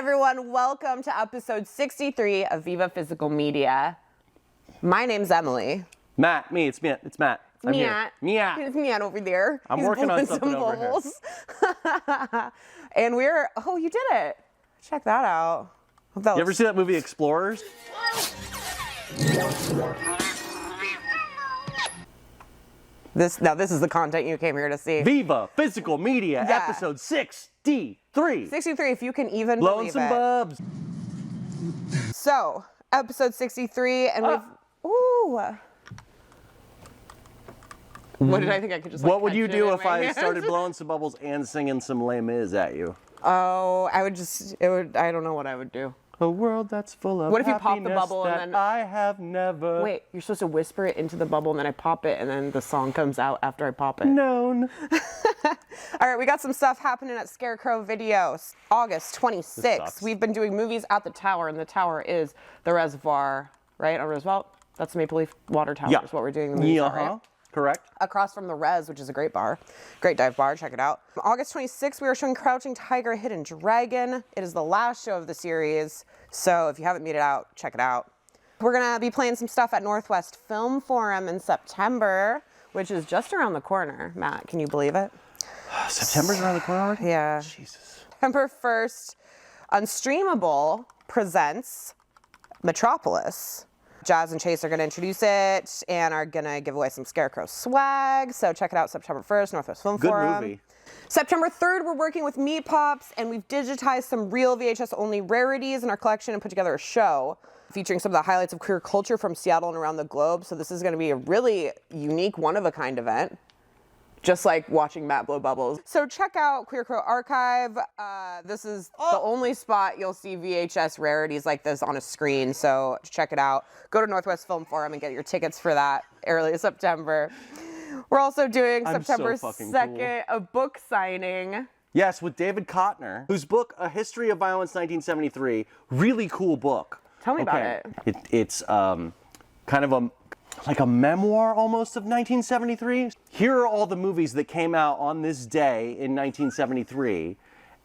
everyone, welcome to episode 63 of Viva Physical Media. My name's Emalie. Matt, me, it's Matt. I'm Matt. here. It's Matt over there. I'm working on something over here. And oh, you did it. Check that out. You ever see that movie Explorers? This is the content you came here to see. Viva Physical Media, episode 63. 63, if you can even Blowing believe some it. bubs. So, episode 63, and ooh. What did I think I could just What would you do if I started blowing some bubbles and singing some Les Mis at you? Oh, I don't know what I would do. A world that's full of What if you pop the bubble and then I have never... Wait, you're supposed to whisper it into the bubble and then I pop it and then the song comes out after I pop it. Known. All right, we got some stuff happening at Scarecrow Videos. August 26th. We've been doing movies at the tower, and the tower is the reservoir, right? On Roosevelt? That's the Maple Leaf Water Tower is what we're doing the movies at, right? Correct. Across from the Res, which is a great bar. Great dive bar, check it out. August 26th, we are showing Crouching Tiger, Hidden Dragon. It is the last show of the series, so if you haven't made it out, check it out. We're gonna be playing some stuff at Northwest Film Forum in September, which is just around the corner. Matt, can you believe it? September's around the corner already? Yeah. Jesus. September 1st, Unstreamable presents Metropolis. Jazz and Chase are going to introduce it and are going to give away some Scarecrow swag. So check it out September 1st, Northwest Film Forum. Good movie. September 3rd, we're working with Meat Pops, and we've digitized some real VHS-only rarities in our collection and put together a show featuring some of the highlights of queer culture from Seattle and around the globe. So this is going to be a really unique, one-of-a-kind event. Just like watching Matt blow bubbles. So check out Queer Crow Archive. This is the only spot you'll see VHS rarities like this on a screen, so check it out. Go to Northwest Film Forum and get your tickets for that early September. We're also doing September 2nd, a book signing. Yes, with David Kottner, whose book, A History of Violence 1973, really cool book. Tell me about it. It's kind of like a memoir almost of 1973. Here are all the movies that came out on this day in 1973,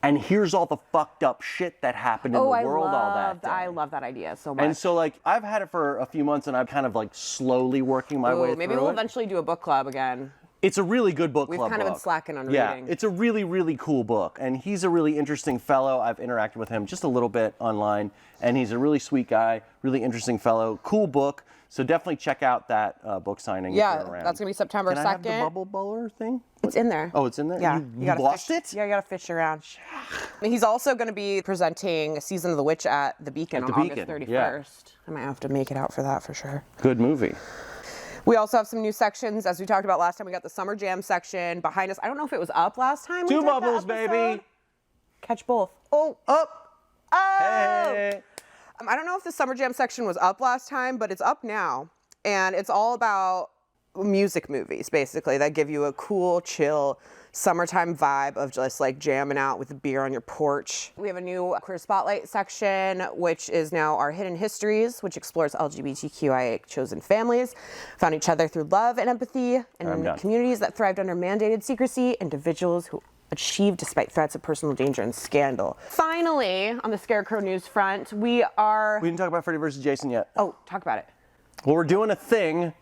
and here's all the fucked up shit that happened in the world all that day. I love that idea so much. And so, like, I've had it for a few months, and I'm kind of like slowly working my way through it. Maybe we'll eventually do a book club again. It's a really good book club. We've kind of been slacking on reading. Yeah, it's a really, really cool book, and he's a really interesting fellow. I've interacted with him just a little bit online, and he's a really sweet guy, really interesting fellow, cool book. So definitely check out that book signing. Yeah, if you're around. that's gonna be September 2nd. Can I have the bubble bowler thing? It's in there. Oh, it's in there? Yeah. You lost it? Yeah, you gotta fish around. He's also gonna be presenting Season of the Witch at the Beacon on August 31st. Yeah. I might have to make it out for that for sure. Good movie. We also have some new sections. As we talked about last time, we got the Summer Jam section behind us. I don't know if it was up last time. Two bubbles, baby. Catch both. Oh, up. Oh. Hey. I don't know if the Summer Jam section was up last time, but it's up now. And it's all about music movies, basically, that give you a cool, chill, summertime vibe of just like jamming out with a beer on your porch. We have a new Queer Spotlight section, which is now our Hidden Histories, which explores LGBTQIA chosen families, found each other through love and empathy, and communities that thrived under mandated secrecy, individuals who achieved despite threats of personal danger and scandal. Finally, on the Scarecrow news front, we didn't talk about Freddy vs. Jason yet. Oh, talk about it. Well, we're doing a thing.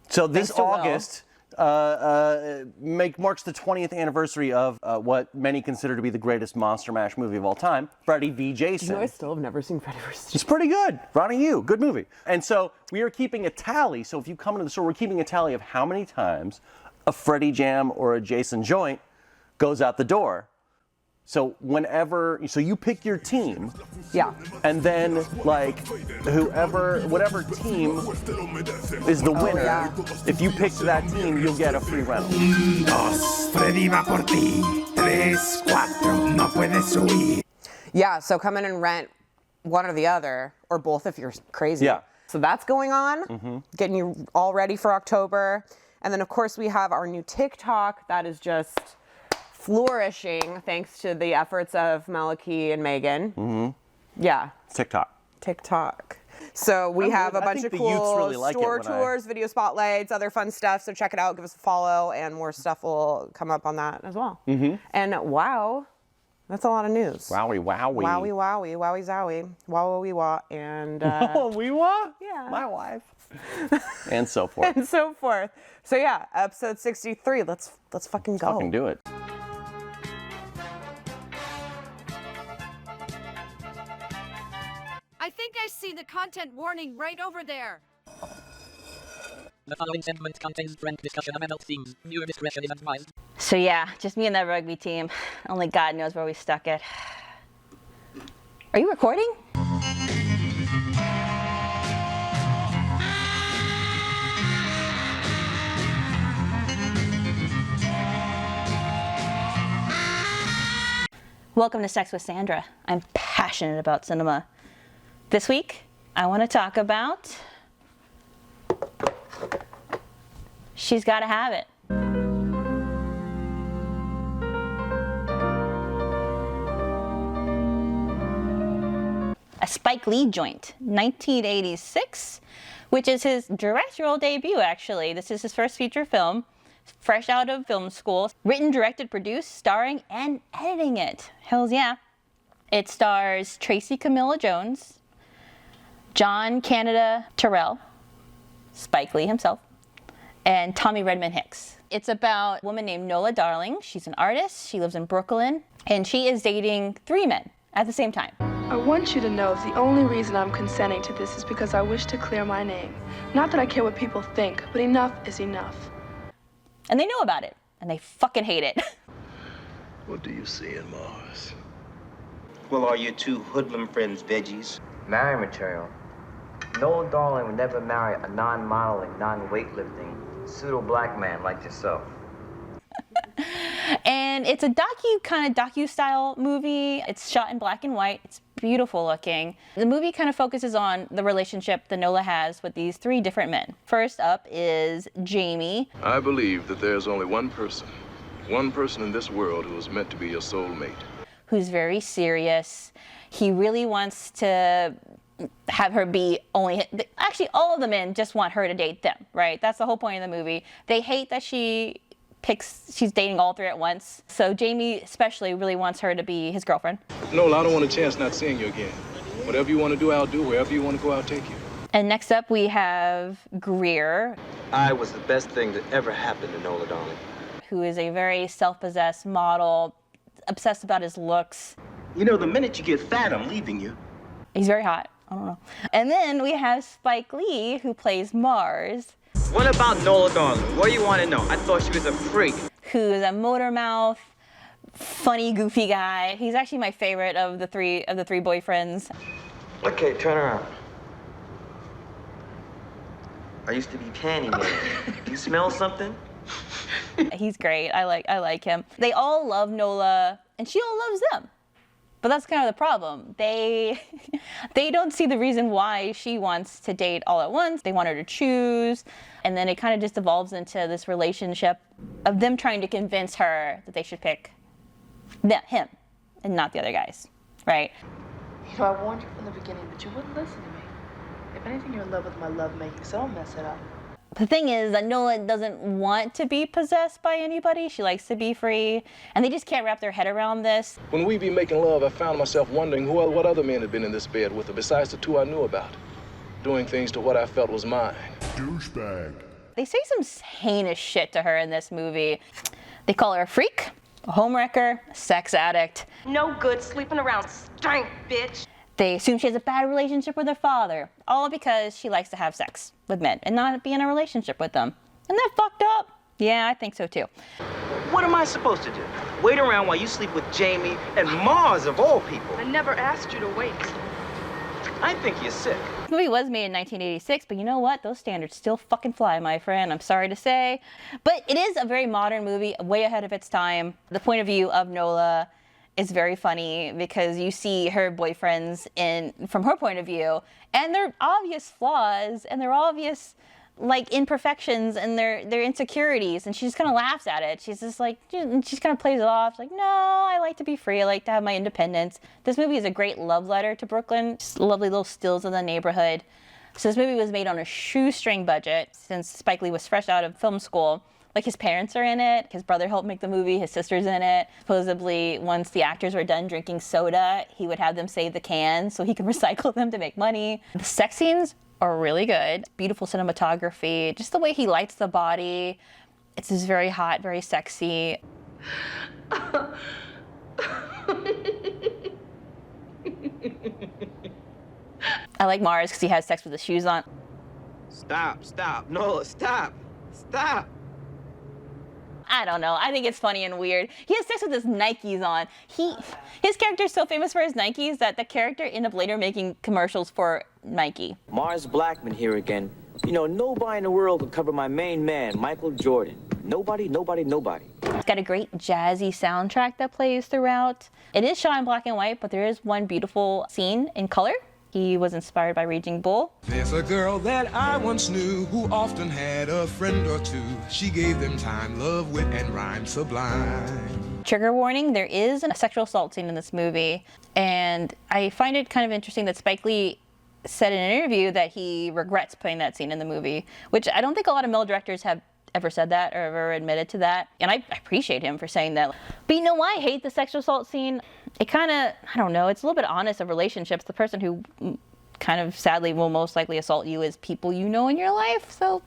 So this August marks the 20th anniversary of what many consider to be the greatest Monster Mash movie of all time, Freddy v. Jason. You know, I still have never seen Freddy vs. Jason. It's pretty good. Ronnie Yu, good movie. And so we are keeping a tally. So if you come into the store, we're keeping a tally of how many times a Freddy jam or a Jason joint goes out the door. So so you pick your team. Yeah. And then, like, whatever team is the winner, if you pick that team, you'll get a free rental. Freddy va por ti. 3, 4, no puedes huir. Yeah, so come in and rent one or the other, or both if you're crazy. Yeah. So that's going on, getting you all ready for October. And then, of course, we have our new TikTok that is just flourishing thanks to the efforts of Malachi and Megan. Yeah. TikTok. So we have a bunch of cool store tours, video spotlights, other fun stuff. So check it out, give us a follow, and more stuff will come up on that as well. And wow, That's a lot of news. Wowie, wowie. Wowie, wowie, wowie, zowie, wowie, wah, and We wah? yeah. My wife. And so forth. and so forth. So yeah, episode 63. Let's fucking go. Fucking do it. I think I see the content warning right over there. The following segment contains frank discussion of adult themes. Viewer discretion is advised. So yeah, just me and that rugby team. Only God knows where we stuck it. Are you recording? Welcome to Sex with Sandra. I'm passionate about cinema. This week, I want to talk about She's Gotta Have It. A Spike Lee joint, 1986, which is his directorial debut, actually. This is his first feature film, fresh out of film school. Written, directed, produced, starring, and editing it. Hells yeah. It stars Tracy Camilla Jones, John Canada Terrell, Spike Lee himself, and Tommy Redmond Hicks. It's about a woman named Nola Darling. She's an artist. She lives in Brooklyn, and she is dating 3 men at the same time. I want you to know the only reason I'm consenting to this is because I wish to clear my name. Not that I care what people think, but enough is enough. And they know about it, and they fucking hate it. What do you see in Mars? Well, are your 2 hoodlum friends veggies? Marry material. Noel Darling would never marry a non-modeling, non-weightlifting, pseudo-black man like yourself. And it's a docu-style movie. It's shot in black and white. It's beautiful looking. The movie kind of focuses on the relationship that Nola has with these 3 different men. First up is Jamie. I believe that there's only one person in this world who is meant to be your soulmate. Who's very serious. He really wants to have her be only, actually all of the men just want her to date them, right? That's the whole point of the movie. They hate that she's dating all 3 at once. So Jamie especially really wants her to be his girlfriend. Noel, I don't want a chance not seeing you again. Whatever you want to do, I'll do. Wherever you want to go, I'll take you. And next up we have Greer. I was the best thing that ever happened to Nola Darling. Who is a very self-possessed model, obsessed about his looks. You know, the minute you get fat, I'm leaving you. He's very hot. I don't know. And then we have Spike Lee, who plays Mars. What about Noel Darling? What do you want to know? I thought she was a freak. Who's a motor mouth, funny, goofy guy. He's actually my favorite of the three boyfriends. Okay, turn around. I used to be Panty Man. You smell something? He's great. I like him. They all love Nola, and she all loves them. But that's kind of the problem. They don't see the reason why she wants to date all at once. They want her to choose. And then it kind of just evolves into this relationship of them trying to convince her that they should pick him and not the other guys, right? You know, I warned you from the beginning, but you wouldn't listen to me. If anything, you're in love with my lovemaking, so don't mess it up. The thing is that Nola doesn't want to be possessed by anybody. She likes to be free. And they just can't wrap their head around this. When we be making love, I found myself wondering what other men had been in this bed with her besides the 2 I knew about, doing things to what I felt was mine. Douchebag. They say some heinous shit to her in this movie. They call her a freak, a homewrecker, a sex addict. No good sleeping around stank, bitch. They assume she has a bad relationship with her father, all because she likes to have sex with men and not be in a relationship with them. Isn't that fucked up? Yeah, I think so too. What am I supposed to do? Wait around while you sleep with Jamie and Mars of all people? I never asked you to wait. I think you're sick. The movie was made in 1986, but you know what? Those standards still fucking fly, my friend. I'm sorry to say. But it is a very modern movie, way ahead of its time. The point of view of Nola is very funny because you see her boyfriends from her point of view, and they're obvious flaws and they're obvious like imperfections and their insecurities, and she just kind of laughs at it. She's just like, she kind of plays it off like, no, I like to be free, I like to have my independence. This movie is a great love letter to Brooklyn, just lovely little stills of the neighborhood. So this movie was made on a shoestring budget since Spike Lee was fresh out of film school. Like his parents are in it, his brother helped make the movie, his sister's in it. Supposedly, once the actors were done drinking soda, he would have them save the cans so he could recycle them to make money. The sex scenes are really good. Beautiful cinematography, just the way he lights the body. It's just very hot, very sexy. I like Mars because he has sex with his shoes on. Stop, no, stop. I don't know. I think it's funny and weird. He has sex with his Nikes on. His character is so famous for his Nikes that the character ended up later making commercials for Nike. Mars Blackman here again. You know, nobody in the world can cover my main man, Michael Jordan. Nobody. It's got a great jazzy soundtrack that plays throughout. It is shot in black and white, but there is one beautiful scene in color. He was inspired by Raging Bull. There's a girl that I once knew who often had a friend or two. She gave them time, love, wit, and rhyme sublime. Trigger warning, there is a sexual assault scene in this movie, and I find it kind of interesting that Spike Lee said in an interview that he regrets putting that scene in the movie, which I don't think a lot of male directors have ever said that or ever admitted to that, and I appreciate him for saying that. But you know why I hate the sexual assault scene? It kind of, I don't know, it's a little bit honest of relationships. The person who kind of sadly will most likely assault you is people you know in your life, so.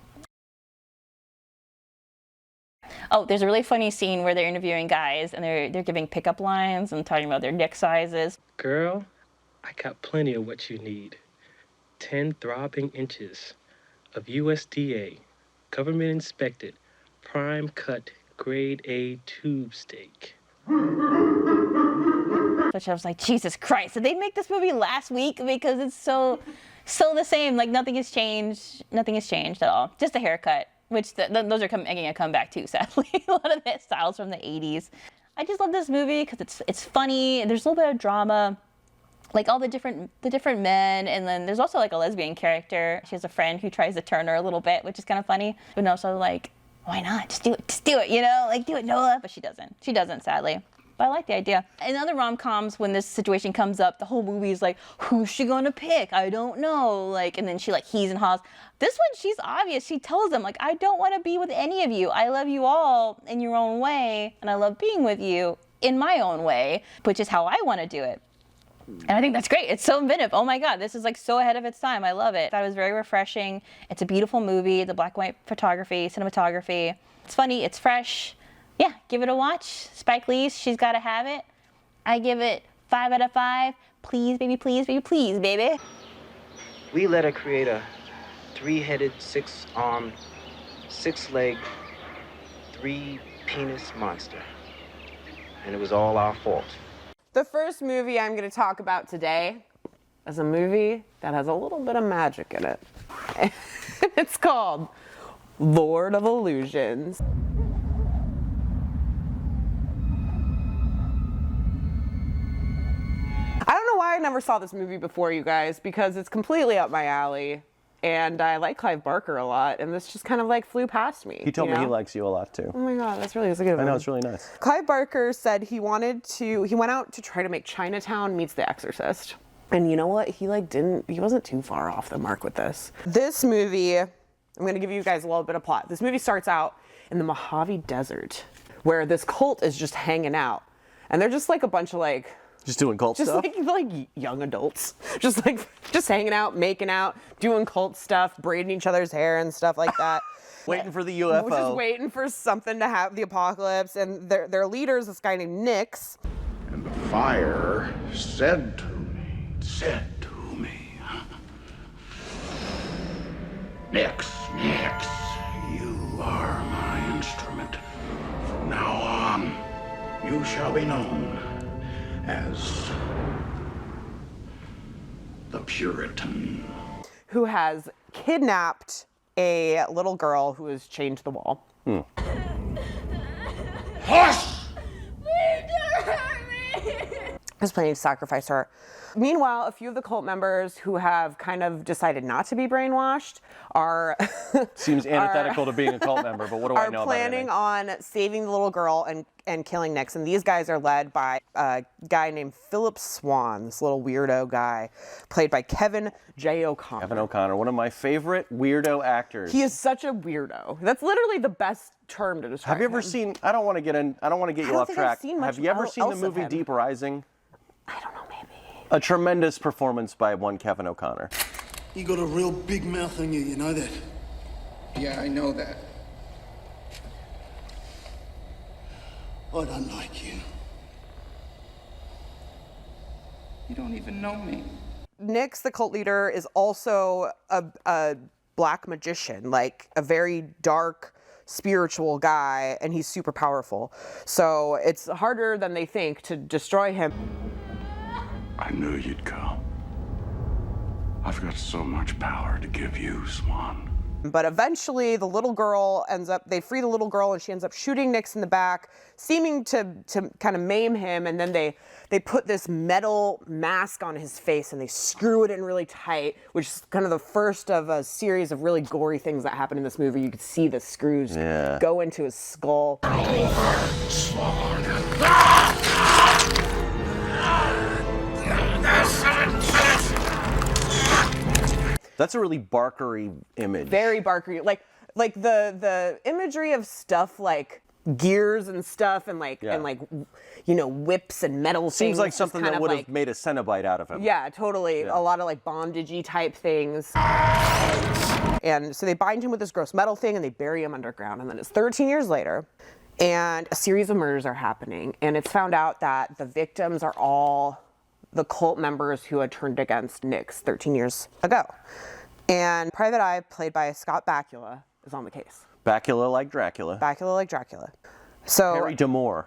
Oh, there's a really funny scene where they're interviewing guys and they're giving pickup lines and talking about their dick sizes. Girl, I got plenty of what you need. 10 throbbing inches of USDA, government inspected, prime cut, grade A tube steak. Which I was like, Jesus Christ, did they make this movie last week? Because it's so the same. Like nothing has changed at all. Just a haircut, which those are making a comeback too, sadly. A lot of the styles from the 80s. I just love this movie because it's funny. There's a little bit of drama. Like all the different men, and then there's also like a lesbian character. She has a friend who tries to turn her a little bit, which is kind of funny. But also like, why not? Just do it, you know? Like do it, Noah. But she doesn't, sadly. But I like the idea. In other rom-coms, when this situation comes up, the whole movie is like, who's she gonna pick? I don't know. Like, and then she like he's and haws. This one, she's obvious. She tells them like, I don't want to be with any of you. I love you all in your own way, and I love being with you in my own way, which is how I want to do it. And I think that's great. It's so inventive. Oh my God, this is like so ahead of its time. I love it. I thought it was very refreshing. It's a beautiful movie. The black and white photography, cinematography. It's funny. It's fresh. Yeah, give it a watch. Spike Lee's She's Gotta Have It. I give it 5 out of 5. Please, baby, please, baby, please, baby. We let her create a 3-headed, 6-armed, 6-legged, 3-penis monster. And it was all our fault. The first movie I'm going to talk about today is a movie that has a little bit of magic in it. It's called Lord of Illusions. I don't know why I never saw this movie before, you guys, because it's completely up my alley. And I like Clive Barker a lot, and this just kind of like flew past me. He told me he likes you a lot too. Oh my God, that's a good one. I know, it's really nice. Clive Barker said he went out to try to make Chinatown meets The Exorcist. And you know what? He wasn't too far off the mark with this. This movie, I'm gonna give you guys a little bit of plot. This movie starts out in the Mojave Desert, where this cult is just hanging out. And they're just like a bunch of like, just doing cult stuff? Just like young adults. Just hanging out, making out, doing cult stuff, braiding each other's hair and stuff like that. Waiting for the UFO. Just waiting for something to have the apocalypse. And their leader is this guy named Nix. And the fire said to me, Nix, you are my instrument. From now on, you shall be known as the Puritan. Who has kidnapped a little girl who is chained to the wall. Hush! is planning to sacrifice her. Meanwhile, a few of the cult members who have kind of decided not to be brainwashed are seems antithetical to being a cult member, but what do I know about it? Are planning on saving the little girl and killing Nix. And these guys are led by a guy named Philip Swan, this little weirdo guy, played by Kevin J. O'Connor. Kevin O'Connor, one of my favorite weirdo actors. He is such a weirdo. That's literally the best term to describe Have you ever seen? I don't want to get you off track. Have you ever seen the movie Deep Rising? I don't know, maybe. A tremendous performance by one Kevin O'Connor. You got a real big mouth on you, you know that? Yeah, I know that. I don't like you. You don't even know me. Nix, the cult leader, is also a black magician, like a very dark, spiritual guy, and he's super powerful. So it's harder than they think to destroy him. I knew you'd come. I've got so much power to give you, Swan. But eventually the little girl they free the little girl and she ends up shooting Nix in the back, seeming to kind of maim him, and then they put this metal mask on his face and they screw it in really tight, which is kind of the first of a series of really gory things that happen in this movie. You could see the screws go into his skull. That's a really Barker-y image. Very Barker-y. Like the imagery of stuff like gears and stuff and whips and metal things. Seems like something that would have made a Cenobite out of him. Yeah, totally. Yeah. A lot of like bondage-y type things. And so they bind him with this gross metal thing and they bury him underground. And then it's 13 years later and a series of murders are happening. And it's found out that the victims are all the cult members who had turned against Nix 13 years ago. And Private Eye, played by Scott Bakula, is on the case. Bakula like Dracula. Bakula like Dracula. So Harry D'Amour.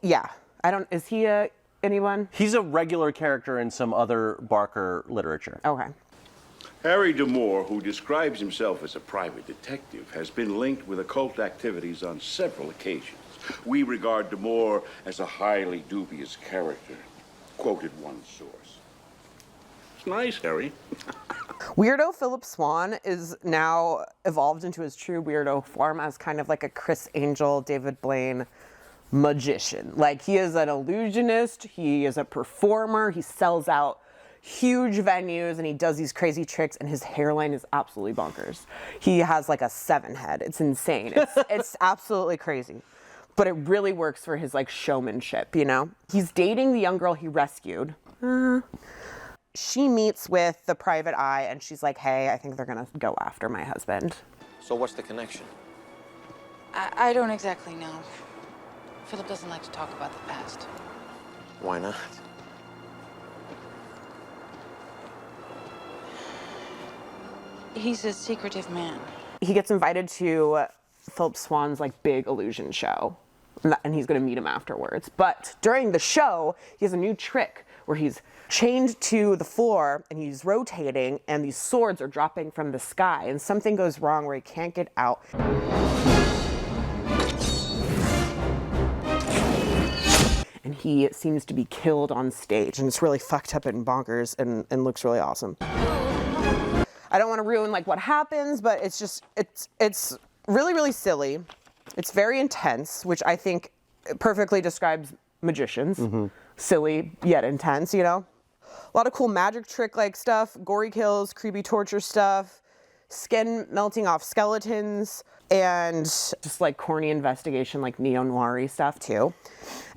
Yeah. Is he anyone? He's a regular character in some other Barker literature. Okay. Harry D'Amour, who describes himself as a private detective, has been linked with occult activities on several occasions. We regard D'Amour as a highly dubious character, quoted one source. It's nice, Harry. Weirdo Philip Swan is now evolved into his true weirdo form as kind of like a Chris Angel, David Blaine magician. Like, he is an illusionist, he is a performer, he sells out huge venues and he does these crazy tricks, and his hairline is absolutely bonkers. He has like a 7 head. It's insane. It's absolutely crazy. But it really works for his like showmanship, you know? He's dating the young girl he rescued. She meets with the Private Eye and she's like, hey, I think they're gonna go after my husband. So what's the connection? I don't exactly know. Philip doesn't like to talk about the past. Why not? He's a secretive man. He gets invited to Philip Swan's like big illusion show, and he's gonna meet him afterwards. But during the show, he has a new trick where he's chained to the floor and he's rotating and these swords are dropping from the sky and something goes wrong where he can't get out. And he seems to be killed on stage, and it's really fucked up and bonkers and looks really awesome. I don't want to ruin like what happens, but it's really, really silly. It's very intense, which I think perfectly describes magicians. Mm-hmm. Silly yet intense, you know? A lot of cool magic trick like stuff, gory kills, creepy torture stuff, skin melting off skeletons, and just like corny investigation, like neo-noir-y stuff too.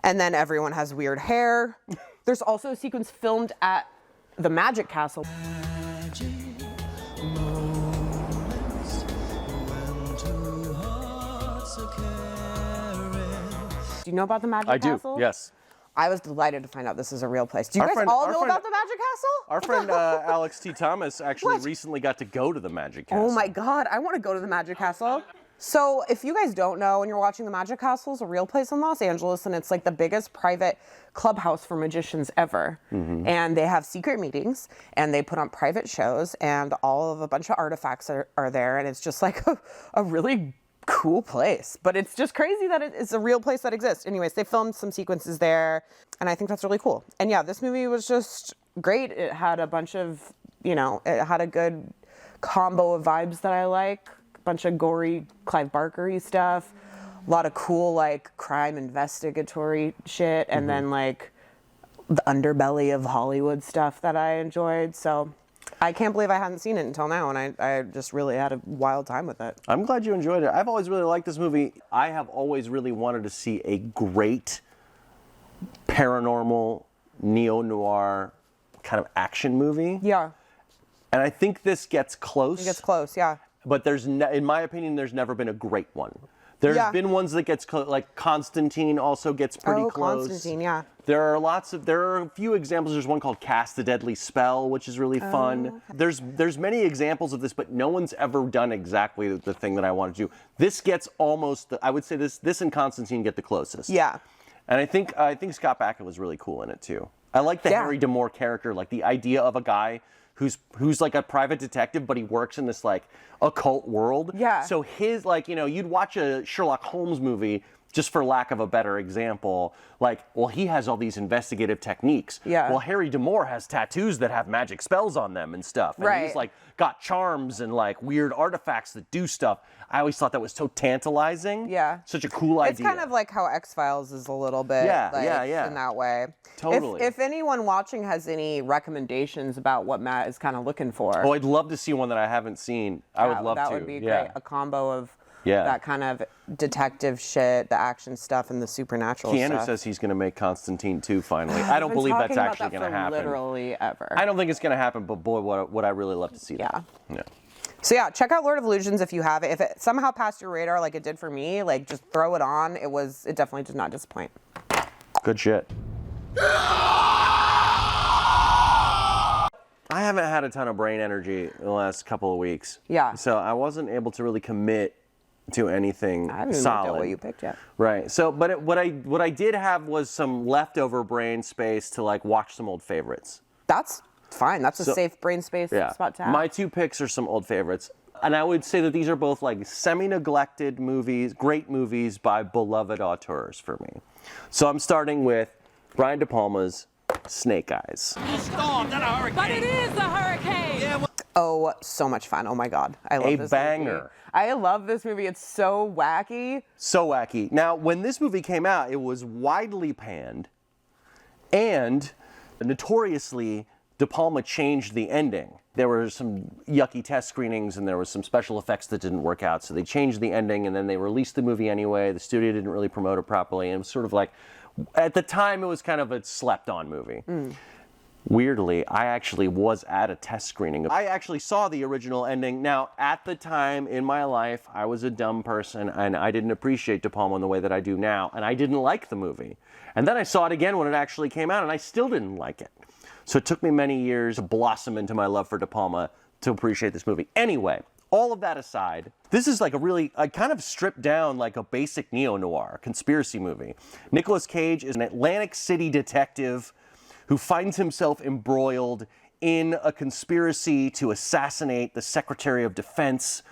And then everyone has weird hair. There's also a sequence filmed at the Magic Castle. Do you know about the Magic Castle? I do, yes. I was delighted to find out this is a real place. Do you guys all know about the Magic Castle? Our friend Alex T. Thomas actually recently got to go to the Magic Castle. Oh my God, I want to go to the Magic Castle. So if you guys don't know and you're watching, the Magic Castle is a real place in Los Angeles, and it's like the biggest private clubhouse for magicians ever. Mm-hmm. And they have secret meetings and they put on private shows, and a bunch of artifacts are there, and it's just like a really cool place. But it's just crazy that it's a real place that exists. Anyways, they filmed some sequences there, and I think that's really cool. And yeah, this movie was just great. It had a bunch of, it had a good combo of vibes that I like. A bunch of gory Clive Barker-y stuff. A lot of cool, like, crime investigatory shit. And then, like, the underbelly of Hollywood stuff that I enjoyed. So I can't believe I hadn't seen it until now, and I just really had a wild time with it. I'm glad you enjoyed it. I've always really liked this movie. I have always really wanted to see a great paranormal, neo-noir kind of action movie. Yeah. And I think this gets close. It gets close, yeah. But in my opinion, there's never been a great one. There's been ones that gets close, like Constantine also gets pretty close. Constantine, yeah. There are a few examples. There's one called Cast the Deadly Spell, which is really fun. Okay. There's many examples of this, but no one's ever done exactly the thing that I want to do. This gets almost, I would say this and Constantine get the closest. Yeah. And I think Scott Bakula was really cool in it too. I like the Harry D'Amour character, like the idea of a guy who's like a private detective, but he works in this like occult world. Yeah. So his you'd watch a Sherlock Holmes movie, just for lack of a better example, like, well, he has all these investigative techniques. Yeah. Well, Harry D'Amour has tattoos that have magic spells on them and stuff. And he's like got charms and like weird artifacts that do stuff. I always thought that was so tantalizing. Yeah. Such a cool idea. It's kind of like how X-Files is a little bit in that way. Totally. If anyone watching has any recommendations about what Matt is kind of looking for. Oh, I'd love to see one that I haven't seen. I would love to. That would be great. A combo of Yeah. that kind of detective shit, the action stuff, and the supernatural Keanu stuff. says he's going to make Constantine 2 finally. I don't believe that's actually going to happen. Literally ever. I don't think it's going to happen, but boy, would I really love to see that. Yeah. So yeah, check out Lord of Illusions if you have it. If it somehow passed your radar like it did for me, like just throw it on. It definitely did not disappoint. Good shit. I haven't had a ton of brain energy in the last couple of weeks. Yeah. So I wasn't able to really commit to anything I haven't even solid. looked at what you picked yet. Right. So, but what I did have was some leftover brain space to like watch some old favorites. That's fine. That's a safe brain space spot to have. My 2 picks are some old favorites. And I would say that these are both like semi-neglected movies, great movies by beloved auteurs for me. So I'm starting with Brian De Palma's Snake Eyes. But it is a hurricane! Yeah, oh, so much fun. Oh my God. I love this banger. movie. I love this movie. It's so wacky. So wacky. Now, when this movie came out, it was widely panned, and notoriously, De Palma changed the ending. There were some yucky test screenings, and there was some special effects that didn't work out, so they changed the ending, and then they released the movie anyway. The studio didn't really promote it properly, and it was sort of like, at the time, it was kind of a slept-on movie. Weirdly, I actually was at a test screening. I actually saw the original ending. Now, at the time in my life, I was a dumb person, and I didn't appreciate De Palma in the way that I do now, and I didn't like the movie. And then I saw it again when it actually came out, and I still didn't like it. So it took me many years to blossom into my love for De Palma to appreciate this movie. Anyway, all of that aside, this is like a kind of stripped down, like a basic neo-noir conspiracy movie. Nicolas Cage is an Atlantic City detective who finds himself embroiled in a conspiracy to assassinate the Secretary of Defense.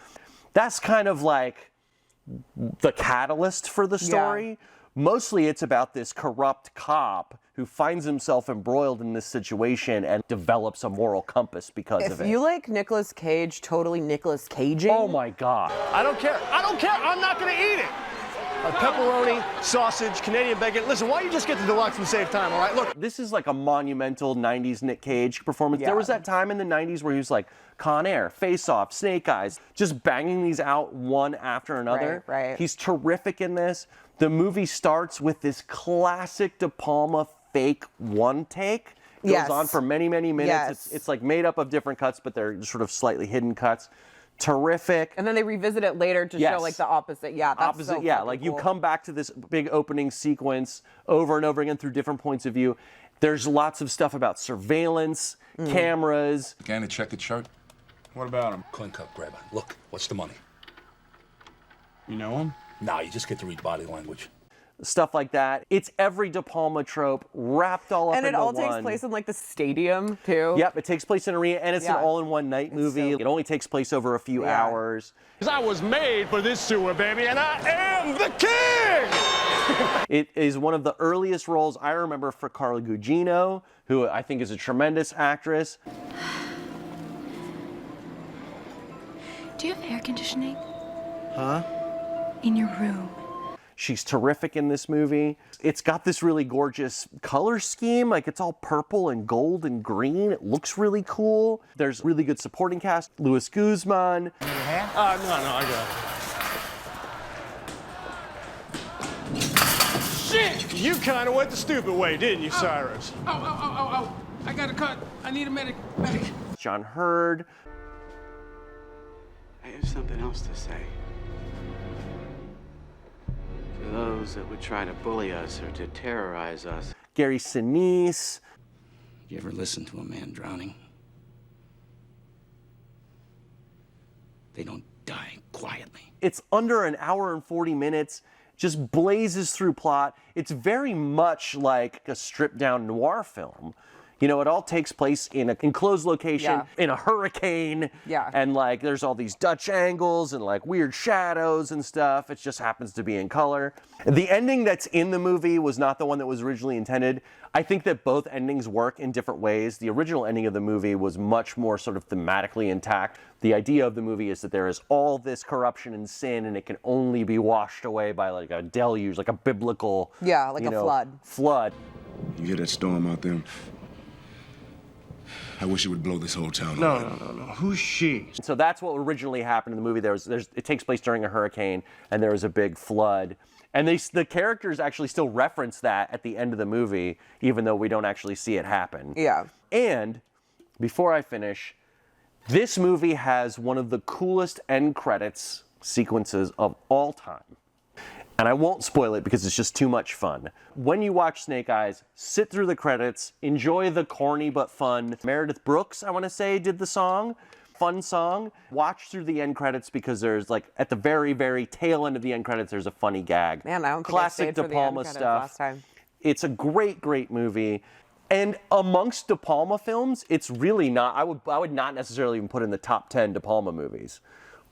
That's kind of like the catalyst for the story. Yeah. Mostly it's about this corrupt cop who finds himself embroiled in this situation and develops a moral compass because of it. If you like Nicolas Cage, totally Nicolas Caging. Oh my God. I don't care. I don't care. I'm not going to eat it. Pepperoni, sausage, Canadian bacon. Listen, why don't you just get the deluxe and save time, all right? Look. This is like a monumental 90s Nick Cage performance. Yeah. There was that time in the 90s where he was like Con Air, Face Off, Snake Eyes, just banging these out one after another. Right. He's terrific in this. The movie starts with this classic De Palma fake one take. It goes on for many, many minutes. Yes. It's like made up of different cuts, but they're sort of slightly hidden cuts. Terrific. And then they revisit it later to show like the opposite. Yeah, that's so like cool. You come back to this big opening sequence over and over again through different points of view. There's lots of stuff about surveillance, cameras. Again, a checkered shirt. What about him? Coin cup grabber. Look, what's the money? You know him? Nah, you just get to read body language. stuff like that. It's every De Palma trope wrapped all up And into it all one. takes place in like the stadium too. Yep, it takes place in an arena, and it's an all-in-one night movie. It only takes place over a few hours. I was made for this sewer, baby, and I am the king! It is one of the earliest roles I remember for Carla Gugino, who I think is a tremendous actress. Do you have air conditioning? Huh? In your room. She's terrific in this movie. It's got this really gorgeous color scheme, like it's all purple and gold and green. It looks really cool. There's really good supporting cast. Luis Guzman. No, I got it. Shit! You kind of went the stupid way, didn't you, Cyrus? Oh. I got a cut. I need a medic. John Hurd. I have something else to say. To those that would try to bully us or to terrorize us. Gary Sinise. You ever listen to a man drowning? They don't die quietly. It's under an hour and 40 minutes, just blazes through plot. It's very much like a stripped-down noir film. You know, it all takes place in an enclosed location, in a hurricane, and like there's all these Dutch angles and like weird shadows and stuff. It just happens to be in color. The ending that's in the movie was not the one that was originally intended. I think that both endings work in different ways. The original ending of the movie was much more sort of thematically intact. The idea of the movie is that there is all this corruption and sin, and it can only be washed away by like a deluge, like a biblical, flood. You hear that storm out there? I wish it would blow this whole town No. away. Who's she? So that's what originally happened in the movie. It takes place during a hurricane, and there was a big flood. And the characters actually still reference that at the end of the movie, even though we don't actually see it happen. Yeah. And before I finish, this movie has one of the coolest end credits sequences of all time. And I won't spoil it because it's just too much fun. When you watch Snake Eyes, sit through the credits, enjoy the corny but fun. Meredith Brooks, I want to say, did the song. Fun song. Watch through the end credits because there's like, at the very, very tail end of the end credits, there's a funny gag. Man, I don't think Classic I stayed De for the end Palma credits stuff. last time. It's a great, great movie. And amongst De Palma films, it's really not, I would not necessarily even put in the top 10 De Palma movies.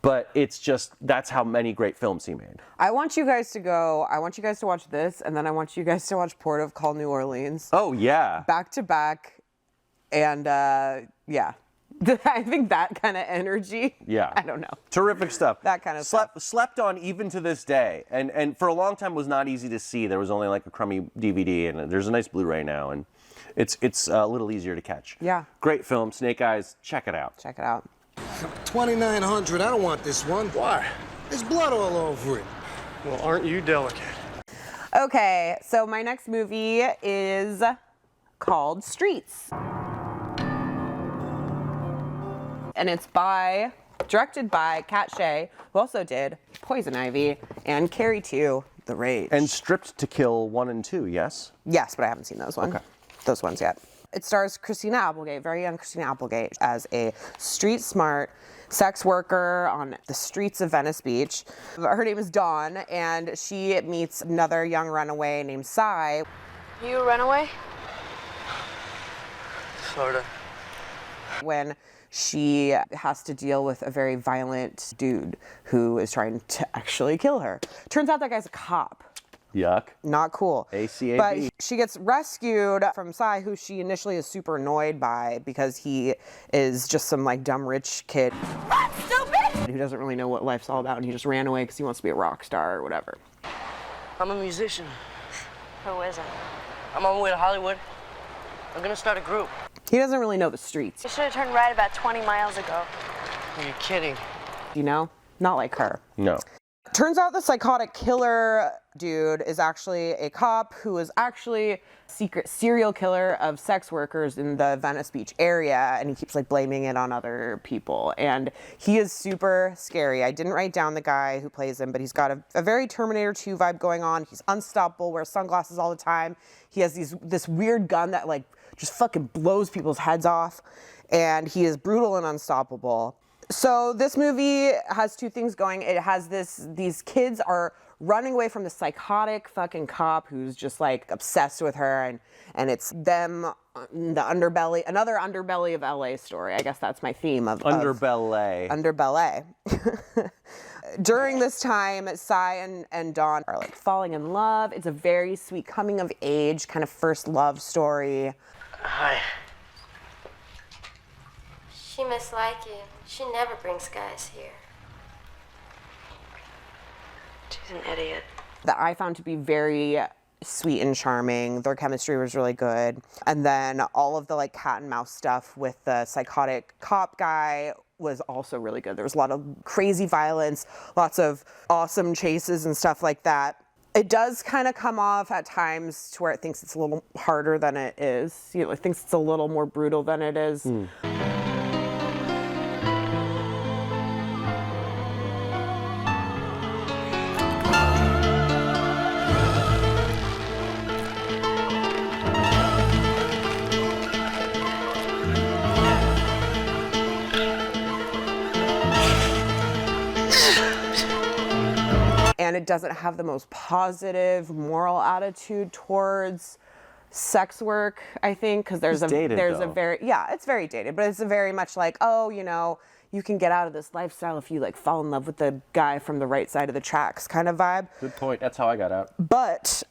But it's just, that's how many great films he made. I want you guys to watch this, and then I want you guys to watch Port of Call New Orleans. Oh, yeah. Back to back. And, yeah. I think that kind of energy. Yeah. I don't know. Terrific stuff. That kind of Slept on even to this day. And for a long time was not easy to see. There was only like a crummy DVD, and there's a nice Blu-ray now, and it's a little easier to catch. Yeah. Great film, Snake Eyes. Check it out. Check it out. 2,900. I don't want this one. Why? There's blood all over it. Well, aren't you delicate? Okay, so my next movie is called Streets. And it's directed by Kat Shea, who also did Poison Ivy and Carrie 2, The Rage. And Stripped to Kill 1 and 2, yes? Yes, but I haven't seen those ones. Okay. Those ones yet. It stars Christina Applegate, very young Christina Applegate, as a street-smart sex worker on the streets of Venice Beach. Her name is Dawn, and she meets another young runaway named Cy. You a runaway? Sorta. When she has to deal with a very violent dude who is trying to actually kill her. Turns out that guy's a cop. Yuck. Not cool. ACAB. But she gets rescued from Cy, who she initially is super annoyed by because he is just some like dumb rich kid who doesn't really know what life's all about, and he just ran away because he wants to be a rock star or whatever. I'm a musician. Who isn't? I'm on my way to Hollywood. I'm gonna start a group. He doesn't really know the streets. You should have turned right about 20 miles ago. Are you kidding? You know? Not like her. No. Turns out the psychotic killer dude is actually a cop who is actually a secret serial killer of sex workers in the Venice Beach area, and he keeps like blaming it on other people. And he is super scary. I didn't write down the guy who plays him, but he's got a very Terminator 2 vibe going on. He's unstoppable, wears sunglasses all the time. He has this weird gun that like just fucking blows people's heads off, and he is brutal and unstoppable. So this movie has two things going. It has these kids are running away from the psychotic fucking cop who's just like obsessed with her, and it's them, the underbelly, another underbelly of LA story. I guess that's my theme of Underbe-L.A. Underbe-L.A. During this time, Cy and Dawn are like falling in love. It's a very sweet coming of age kind of first love story. Hi. She must like you. She never brings guys here. She's an idiot. That I found to be very sweet and charming. Their chemistry was really good. And then all of the like cat and mouse stuff with the psychotic cop guy was also really good. There was a lot of crazy violence, lots of awesome chases and stuff like that. It does kind of come off at times to where it thinks it's a little harder than it is. You know, it thinks it's a little more brutal than it is. And it doesn't have the most positive moral attitude towards sex work, I think, because it's very dated, but it's a very much like, oh, you know, you can get out of this lifestyle if you like fall in love with the guy from the right side of the tracks kind of vibe. Good point. That's how I got out. But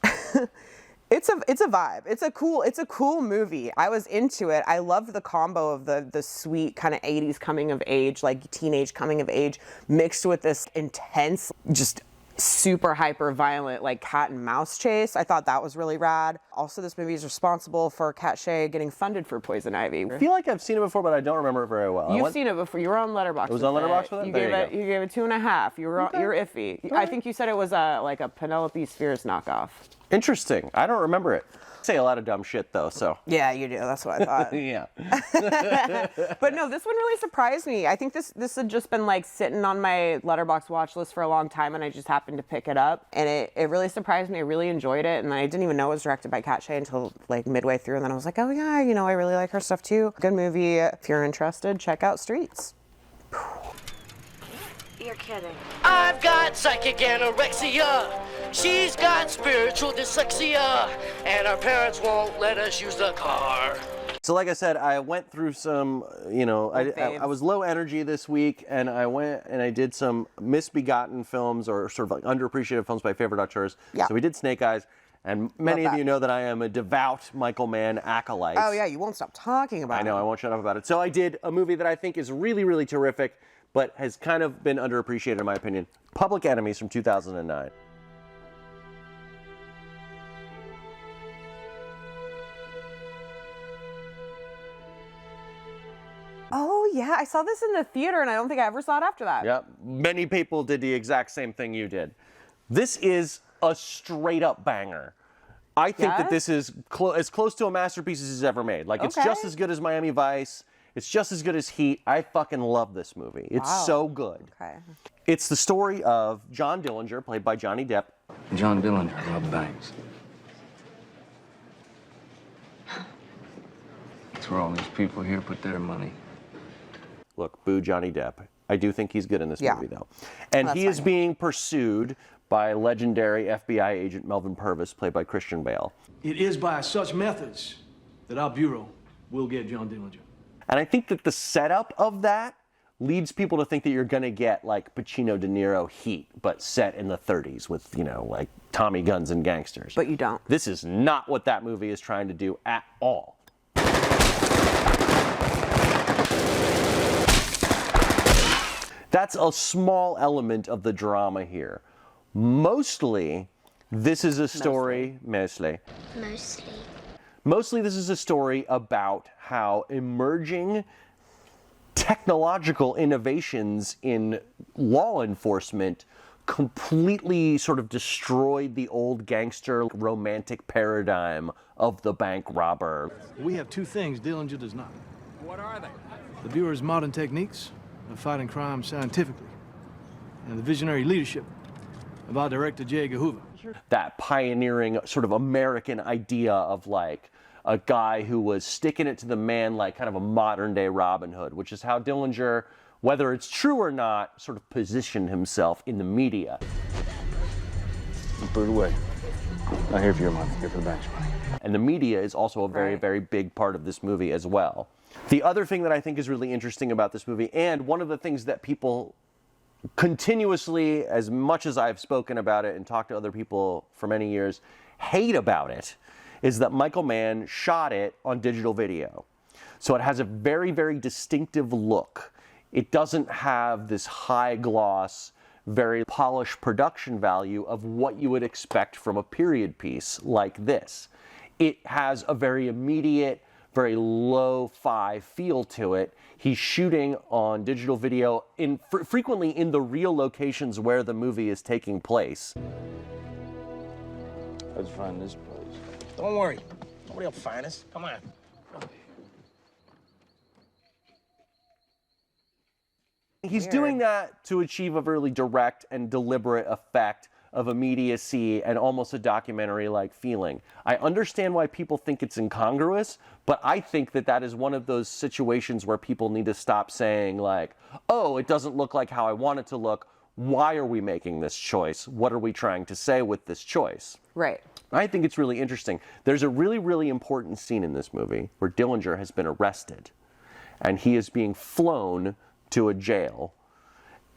it's a vibe. It's a cool movie. I was into it. I loved the combo of the sweet kind of 80s coming of age, like teenage coming of age, mixed with this intense, just super hyper violent like cat and mouse chase. I thought that was really rad. Also, this movie is responsible for Shea getting funded for Poison Ivy. I feel like I've seen it before, but I don't remember it very well. You've seen it before. You were on Letterboxd. It was on Letterboxd with it? You gave it 2.5. You're iffy. I think you said it was like a Penelope Spheres knockoff. Interesting. I don't remember it. I say a lot of dumb shit though, so. Yeah, you do. That's what I thought. Yeah. But no, this one really surprised me. I think this had just been like sitting on my Letterboxd watch list for a long time, and I just happened to pick it up, and it really surprised me. I really enjoyed it, and I didn't even know it was directed by Shea until like midway through, and then I was like, oh yeah, you know, I really like her stuff too. Good movie. If you're interested, check out Streets. You're kidding. I've got psychic anorexia. She's got spiritual dyslexia. And our parents won't let us use the car. So like I said, I went through some, you know, I was low energy this week, and I went and I did some misbegotten films or sort of like underappreciated films by favorite auteurs. Yeah. So we did Snake Eyes, and many of you know that I am a devout Michael Mann acolyte. Oh yeah, you won't stop talking about it. I know, I won't shut up about it. So I did a movie that I think is really, really terrific, but has kind of been underappreciated in my opinion. Public Enemies from 2009. Oh yeah, I saw this in the theater, and I don't think I ever saw it after that. Yep, many people did the exact same thing you did. This is a straight up banger. I think that this is as close to a masterpiece as he's ever made. Like, it's just as good as Miami Vice. It's just as good as Heat. I fucking love this movie. It's so good. Okay. It's the story of John Dillinger, played by Johnny Depp. John Dillinger robbed banks. That's where all these people here put their money. Look, boo Johnny Depp. I do think he's good in this movie, though. And he is being pursued by legendary FBI agent Melvin Purvis, played by Christian Bale. It is by such methods that our bureau will get John Dillinger. And I think that the setup of that leads people to think that you're going to get like Pacino, De Niro, Heat, but set in the 30s with, you know, like Tommy Guns and gangsters. But you don't. This is not what that movie is trying to do at all. That's a small element of the drama here. Mostly, this is a story, Mostly this is a story about how emerging technological innovations in law enforcement completely sort of destroyed the old gangster romantic paradigm of the bank robber. We have two things Dillinger does not. What are they? The Bureau's modern techniques of fighting crime scientifically, and the visionary leadership of our director, J. Edgar Hoover. That pioneering sort of American idea of like a guy who was sticking it to the man, like kind of a modern day Robin Hood, which is how Dillinger, whether it's true or not, sort of positioned himself in the media. Put it away. Not here for your money, here for the bank's money. And the media is also a very, very big part of this movie as well. The other thing that I think is really interesting about this movie, and one of the things that people continuously, as much as I've spoken about it and talked to other people for many years, hate about it, is that Michael Mann shot it on digital video. So it has a very, very distinctive look. It doesn't have this high gloss, very polished production value of what you would expect from a period piece like this. It has a very immediate, very lo-fi feel to it. He's shooting on digital video frequently in the real locations where the movie is taking place. Let's find this place. Don't worry. Nobody will find us. Come on. He's doing that to achieve a really direct and deliberate effect of immediacy and almost a documentary-like feeling. I understand why people think it's incongruous, but I think that that is one of those situations where people need to stop saying like, oh, it doesn't look like how I want it to look. Why are we making this choice? What are we trying to say with this choice? Right. I think it's really interesting. There's a really, really important scene in this movie where Dillinger has been arrested and he is being flown to a jail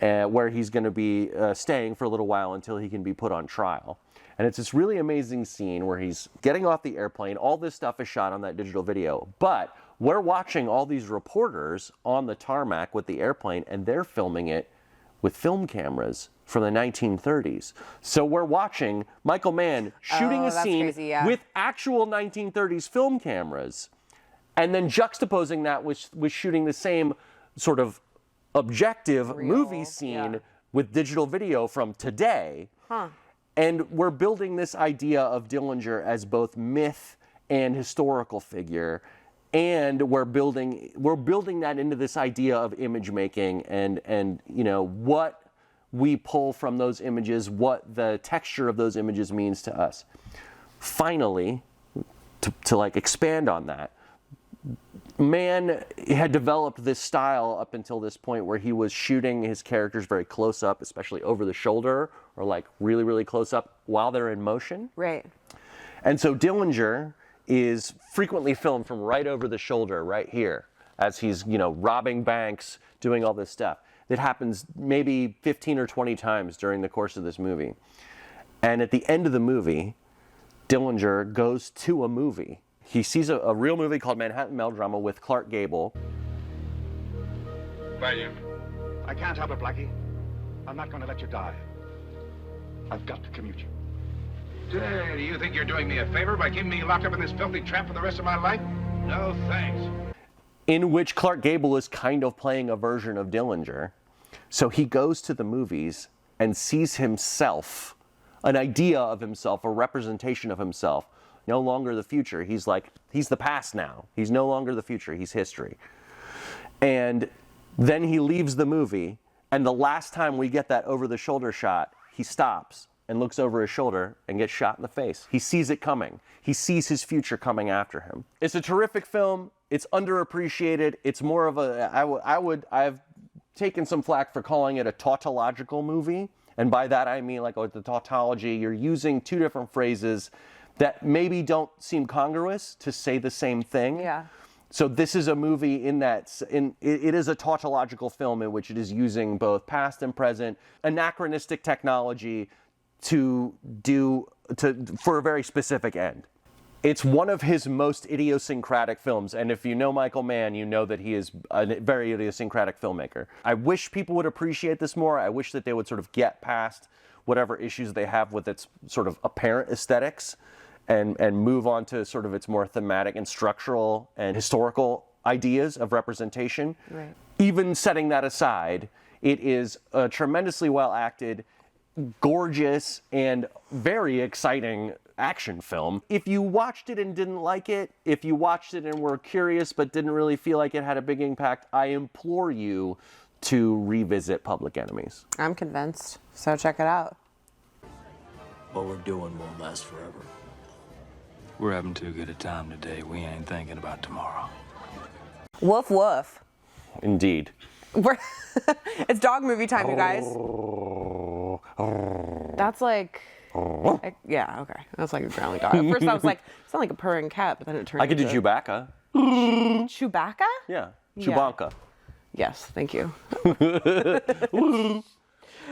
where he's going to be staying for a little while until he can be put on trial. And it's this really amazing scene where he's getting off the airplane. All this stuff is shot on that digital video. But we're watching all these reporters on the tarmac with the airplane, and they're filming it with film cameras from the 1930s. So we're watching Michael Mann shooting a scene with actual 1930s film cameras, and then juxtaposing that with shooting the same sort of objective movie scene with digital video from today. And we're building this idea of Dillinger as both myth and historical figure, and we're building that into this idea of image making and you know what we pull from those images, what the texture of those images means to us. Finally, to like expand on that, Mann had developed this style up until this point where he was shooting his characters very close up, especially over the shoulder or like really, really close up while they're in motion. Right. And so Dillinger is frequently filmed from right over the shoulder, right here, as he's, you know, robbing banks, doing all this stuff. It happens maybe 15 or 20 times during the course of this movie. And at the end of the movie, Dillinger goes to a movie. He sees a real movie called Manhattan Melodrama with Clark Gable. Value. I can't help it, Blackie. I'm not going to let you die. I've got to commute you. Do you think you're doing me a favor by keeping me locked up in this filthy trap for the rest of my life? No, thanks. In which Clark Gable is kind of playing a version of Dillinger. So he goes to the movies and sees himself, an idea of himself, a representation of himself. No longer the future. He's the past now. He's no longer the future. He's history. And then he leaves the movie, and the last time we get that over-the-shoulder shot, he stops and looks over his shoulder and gets shot in the face. He sees it coming. He sees his future coming after him. It's a terrific film. It's underappreciated. It's more of a, I've taken some flack for calling it a tautological movie. And by that I mean like with the tautology, you're using two different phrases that maybe don't seem congruous to say the same thing. Yeah. So this is a movie it is a tautological film in which it is using both past and present anachronistic technology for a very specific end. It's one of his most idiosyncratic films, and if you know Michael Mann, you know that he is a very idiosyncratic filmmaker. I wish people would appreciate this more. I wish that they would sort of get past whatever issues they have with its sort of apparent aesthetics and move on to sort of its more thematic and structural and historical ideas of representation. Right. Even setting that aside, it is a tremendously well acted, gorgeous, and very exciting action film. If you watched it and didn't like it, if you watched it and were curious but didn't really feel like it had a big impact, I implore you to revisit Public Enemies. I'm convinced, so check it out. What we're doing won't last forever. We're having too good a time today. We ain't thinking about tomorrow. Woof woof. Indeed. It's dog movie time, you guys. That's like Yeah, okay. That's like a growling dog. At first I was like, it's not like a purring cat, but then it turned I could do into... Chewbacca. Chewbacca? Yeah, Chewbacca. Yes, thank you.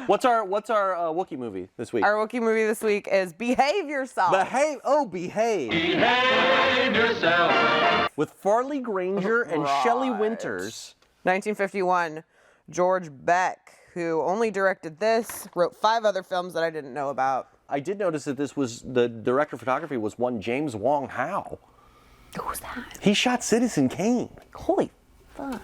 What's our Wookiee movie this week? Our Wookiee movie this week is Behave Yourself. Behave. Behave yourself. With Farley Granger and Shelley Winters. 1951, George Beck, who only directed this, wrote 5 other films that I didn't know about. I did notice that the director of photography was one James Wong Howe. Who's that? He shot Citizen Kane. Holy fuck.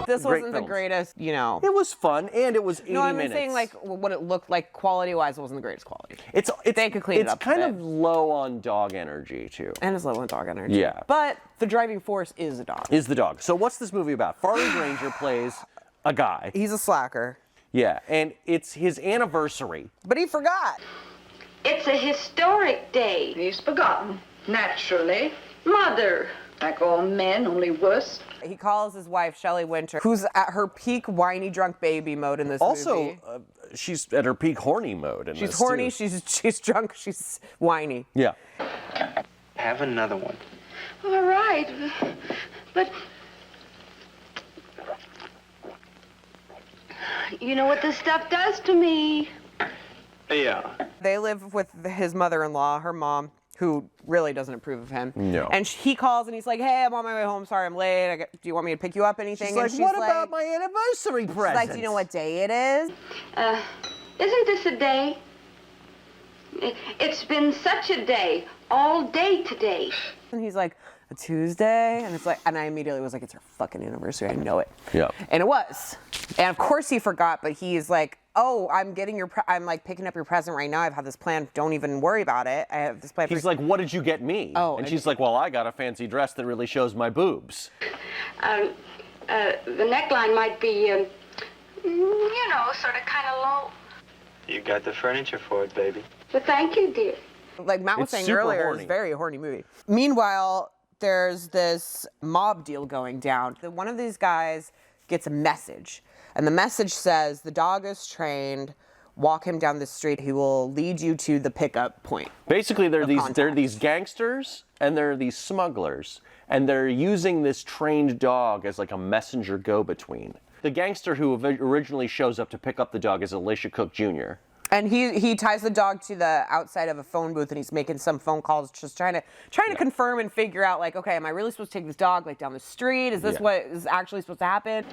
This wasn't the greatest, you know. It was fun, and it was 80 minutes. No, I'm saying like what it looked like quality-wise wasn't the greatest quality. They could clean it up. It's kind of low on dog energy too. And it's low on dog energy. Yeah. But the driving force is the dog. Is the dog. So what's this movie about? Farley Granger plays a guy. He's a slacker. Yeah, and it's his anniversary. But he forgot. It's a historic day. He's forgotten, naturally. Mother, like all men, only worse. He calls his wife, Shelley Winter, who's at her peak whiny drunk baby mode in this movie. Also, she's at her peak horny mode in this She's horny, too. she's drunk, she's whiny. Yeah. Have another one. All right, but you know what this stuff does to me. Yeah. They live with his mother-in-law, her mom, who really doesn't approve of him. No. And he calls and he's like, hey, I'm on my way home. Sorry, I'm late. Do you want me to pick you up anything? She's like, what about my anniversary present? She's like, do you know what day it is? Isn't this a day? It's been such a day, all day today. And he's like, a Tuesday? And it's like, and I immediately was like, it's her fucking anniversary. I know it. Yeah. And it was. And of course he forgot, but he's like, oh, I'm like picking up your present right now. I've had this plan. Don't even worry about it. I have this plan. He's like, what did you get me? Oh, and she's like, well, I got a fancy dress that really shows my boobs. The neckline might be, you know, sort of kind of low. You got the furniture for it, baby. But thank you, dear. Like Matt was It's saying super earlier, horny. it's a very horny movie. Meanwhile, there's this mob deal going down. One of these guys gets a message, and the message says, the dog is trained, walk him down the street, he will lead you to the pickup point. Basically, there are these gangsters and there are these smugglers, and they're using this trained dog as like a messenger go-between. The gangster who originally shows up to pick up the dog is Alicia Cook Jr. And he ties the dog to the outside of a phone booth, and he's making some phone calls, just trying to confirm and figure out, like, okay, am I really supposed to take this dog like down the street? Is this what is actually supposed to happen?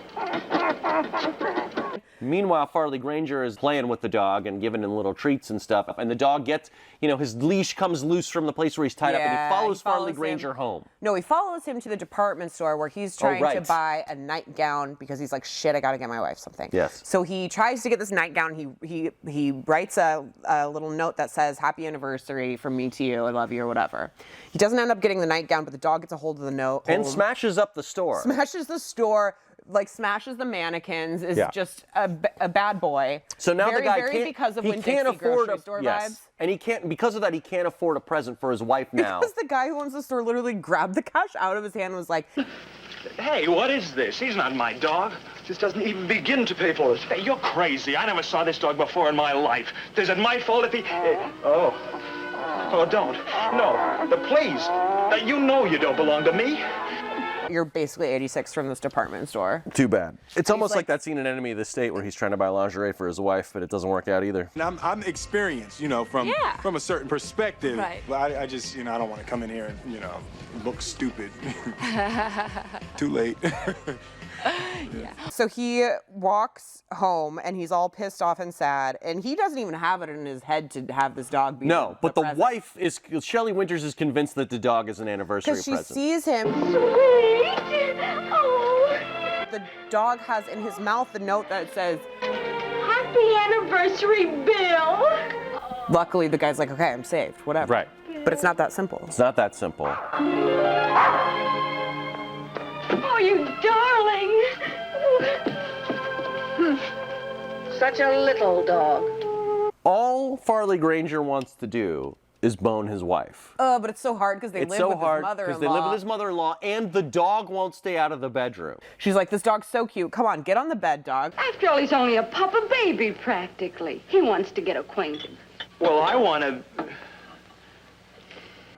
Meanwhile, Farley Granger is playing with the dog and giving him little treats and stuff. And the dog gets, his leash comes loose from the place where he's tied up, and he follows Farley Granger home. No, he follows him to the department store where he's trying to buy a nightgown because he's like, shit, I gotta get my wife something. Yes. So he tries to get this nightgown. He writes a little note that says, happy anniversary from me to you, I love you, or whatever. He doesn't end up getting the nightgown, but the dog gets a hold of the note. And smashes up the store. Smashes the store. Like smashes the mannequins, is just a bad boy. So now the guy very because of he when can't Dixie afford grocery store yes. vibes. And he can't, because of that, he can't afford a present for his wife now. Because the guy who owns the store literally grabbed the cash out of his hand and was like, hey, what is this? He's not my dog. This doesn't even begin to pay for it. Hey, you're crazy. I never saw this dog before in my life. Is it my fault if he... Oh, don't. No, please. You know you don't belong to me. You're basically 86 from this department store. Too bad. It's almost like that scene in Enemy of the State where he's trying to buy lingerie for his wife, but it doesn't work out either. And I'm experienced, from a certain perspective. Right. But I just, I don't want to come in here and, look stupid. Too late. Yeah. So he walks home and he's all pissed off and sad, and he doesn't even have it in his head to have this dog be but the wife is, Shelley Winters is convinced that the dog is an anniversary present. Because she sees him. Sweet. Oh. The dog has in his mouth the note that says, Happy anniversary, Bill. Luckily, the guy's like, okay, I'm saved, whatever. Right. But it's not that simple. It's not that simple. Oh, you darling. Such a little dog. All Farley Granger wants to do is bone his wife. But it's so hard because they live with his mother-in-law. because they live with his mother-in-law, and the dog won't stay out of the bedroom. She's like, this dog's so cute. Come on, get on the bed, dog. After all, he's only a pup, a baby, practically. He wants to get acquainted. Well, I want to...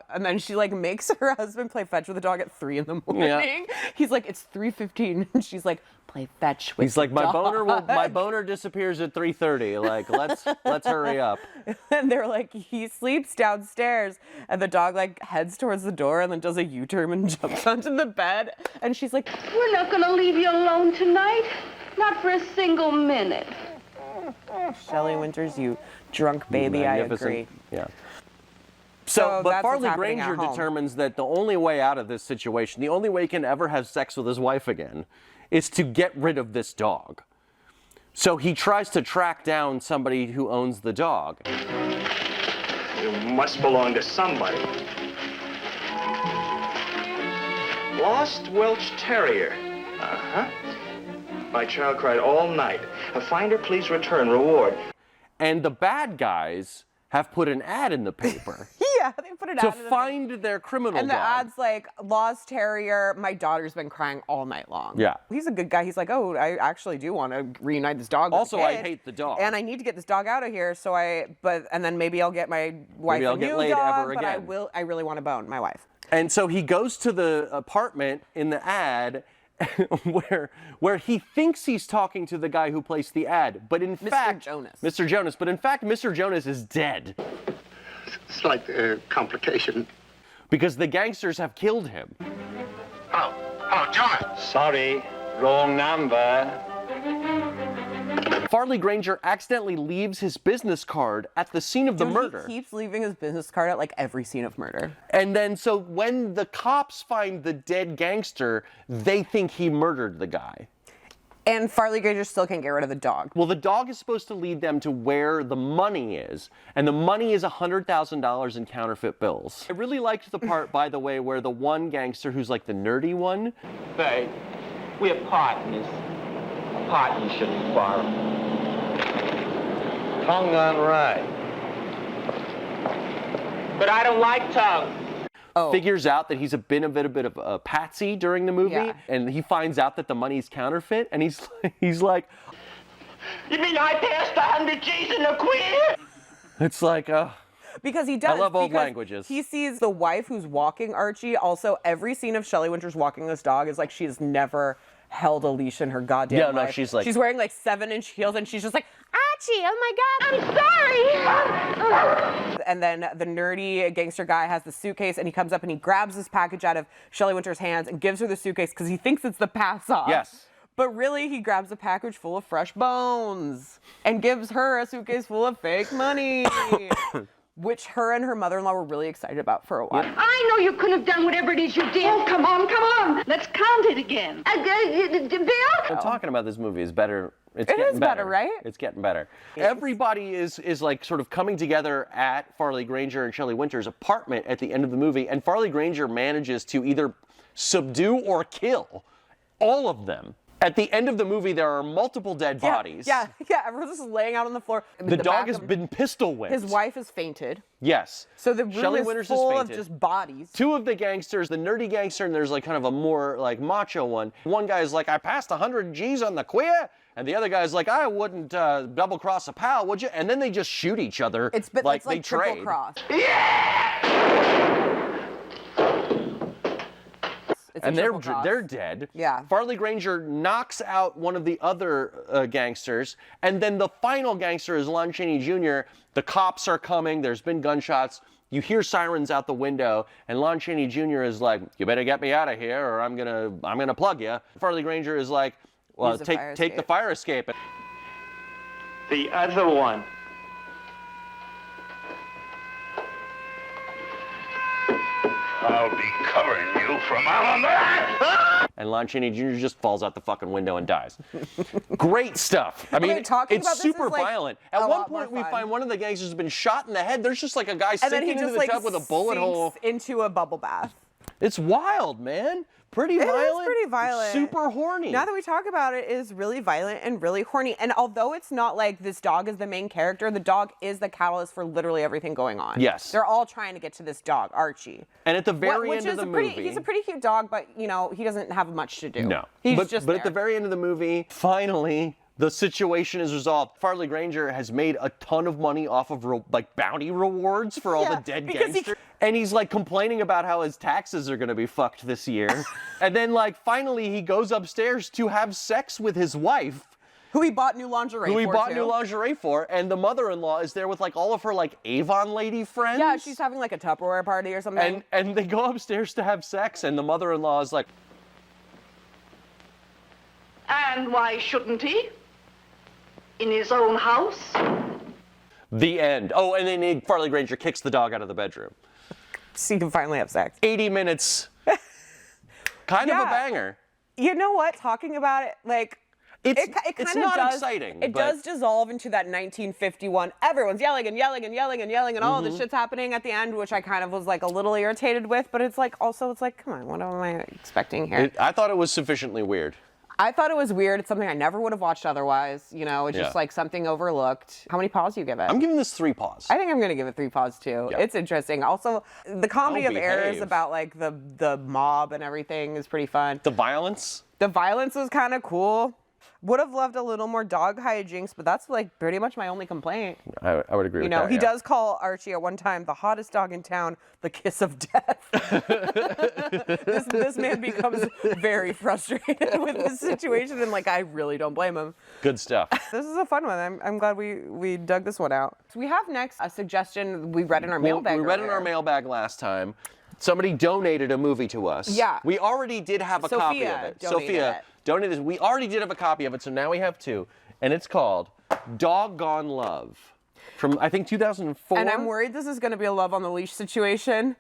And then she like makes her husband play fetch with the dog at 3 in the morning. Yeah. He's like, it's 3:15, and she's like, play fetch with He's like, the dog. my boner disappears at 3:30. Like, let's hurry up. And they're like, he sleeps downstairs, and the dog like heads towards the door and then does a U-turn and jumps onto the bed. And she's like, we're not gonna leave you alone tonight. Not for a single minute. Shelley Winters, you drunk baby, I agree. Yeah. So, but that's what's Farley happening Granger at home. determines that the only way out of this situation, the only way he can ever have sex with his wife again, is to get rid of this dog. So he tries to track down somebody who owns the dog. You must belong to somebody. Lost Welsh Terrier. Uh-huh. My child cried all night. A finder, please return reward. And the bad guys have put an ad in the paper. Yeah, they put an ad to in the find their criminal And the dog. ad's like, lost terrier, my daughter's been crying all night long. Yeah. He's a good guy. He's like, oh, I actually do want to reunite this dog with Also, the I kid, hate the dog. And I need to get this dog out of here, and then maybe I'll get my wife I'll a get new laid dog, ever but again. I really want to bone my wife. And so he goes to the apartment in the ad where he thinks he's talking to the guy who placed the ad, but in fact, Mr. Jonas, but in fact, Mr. Jonas is dead. Slight complication. Because the gangsters have killed him. Hello, Jonas. Sorry, wrong number. Farley Granger accidentally leaves his business card at the scene of the murder. He keeps leaving his business card at like every scene of murder. And then so when the cops find the dead gangster, they think he murdered the guy. And Farley Granger still can't get rid of the dog. Well, the dog is supposed to lead them to where the money is, and the money is $100,000 in counterfeit bills. I really liked the part, by the way, where the one gangster who's like the nerdy one. Hey, we're partners. Partners shouldn't quarrel. Tongue on right. But I don't like tongue. Figures out that he's been a bit of a patsy during the movie, and he finds out that the money's counterfeit, and he's like, You mean I passed 100 G's in a queer? it's like, Because he does. I love old because languages. He sees the wife who's walking Archie. Also, every scene of Shelley Winters walking this dog is like she has never held a leash in her goddamn life. she's like... She's wearing like 7-inch heels, and she's just like, Archie, oh my God, I'm sorry. And then the nerdy gangster guy has the suitcase, and he comes up and he grabs this package out of Shelley Winters' hands and gives her the suitcase because he thinks it's the pass-off. Yes. But really, he grabs a package full of fresh bones and gives her a suitcase full of fake money. Which her and her mother-in-law were really excited about for a while. I know you couldn't have done whatever it is you did. Oh, come on. Let's count it again. Bill? I'm talking about this movie is better. It's It getting is better, right? It's getting better. Everybody is like sort of coming together at Farley Granger and Shelley Winters' apartment at the end of the movie, and Farley Granger manages to either subdue or kill all of them. At the end of the movie, there are multiple dead bodies. Yeah, everyone's just laying out on the floor. The dog has been pistol whipped. His wife has fainted. Yes. So the room Shelley is Winters full has of fainted. just bodies. Two of the gangsters, the nerdy gangster, and there's like kind of a more like macho one. One guy's like, I passed 100 G's on the queer. And the other guy's like, I wouldn't double cross a pal, would you? And then they just shoot each other. It's like like they triple trade. cross. And they're dead. Yeah. Farley Granger knocks out one of the other gangsters, and then the final gangster is Lon Chaney Jr. The cops are coming. There's been gunshots. You hear sirens out the window, and Lon Chaney Jr. is like, "You better get me out of here, or I'm gonna plug you." Farley Granger is like, "Well, take the fire escape." The other one. I'll be covering you from out on that. And Lon Chaney Jr. just falls out the fucking window and dies. Great stuff. I mean, Okay, talking about it's this super is, like, violent. a At one lot more point, we fun. find one of the gangsters has been shot in the head. There's just like a guy And then sinking he into just the like tub with a bullet hole. sinks into a bubble bath. It's wild, man. Pretty violent. It is pretty violent. Super horny. Now that we talk about it, it is really violent and really horny. And although it's not like this dog is the main character, the dog is the catalyst for literally everything going on. Yes. They're all trying to get to this dog, Archie. And at the very end of the movie... He's a pretty cute dog, but, you know, he doesn't have much to do. No. He's but just But there. at the very end of the movie, finally... the situation is resolved. Farley Granger has made a ton of money off of like bounty rewards for all the dead gangsters. And he's like complaining about how his taxes are gonna be fucked this year. And then like finally he goes upstairs to have sex with his wife. Who he bought new lingerie for, and the mother-in-law is there with like all of her like Avon lady friends. Yeah, she's having like a Tupperware party or something. And they go upstairs to have sex, and the mother-in-law is like, and why shouldn't he? In his own house? The end. Oh, and then Farley Granger kicks the dog out of the bedroom. So you can finally have sex. 80 minutes. Kind of a banger. You know what? Talking about it, like, it's kind of not does, exciting. It does dissolve into that 1951. Everyone's yelling and yelling and yelling and yelling, and all this shit's happening at the end, which I kind of was like a little irritated with. But it's like also, it's like, come on, what am I expecting here? I thought it was sufficiently weird. I thought it was weird. It's something I never would have watched otherwise. You know, it's just like something overlooked. How many paws do you give it? I'm giving this 3 paws. I think I'm going to give it 3 paws too. Yeah. It's interesting. Also, the comedy of errors about like the mob and everything is pretty fun. The violence? The violence was kind of cool. Would have loved a little more dog hijinks, but that's like pretty much my only complaint. I would agree with that. You know, he does call Archie at one time the hottest dog in town, the kiss of death. this man becomes very frustrated with this situation, and like I really don't blame him. Good stuff. This is a fun one. I'm glad we dug this one out. So we have next a suggestion we read in our mailbag. We read in our mailbag last time. Somebody donated a movie to us. Yeah. We already did have a copy of it. Sophia donated. We already did have a copy of it, so now we have 2. And it's called Doggone Love from, I think, 2004. And I'm worried this is going to be a love on the leash situation,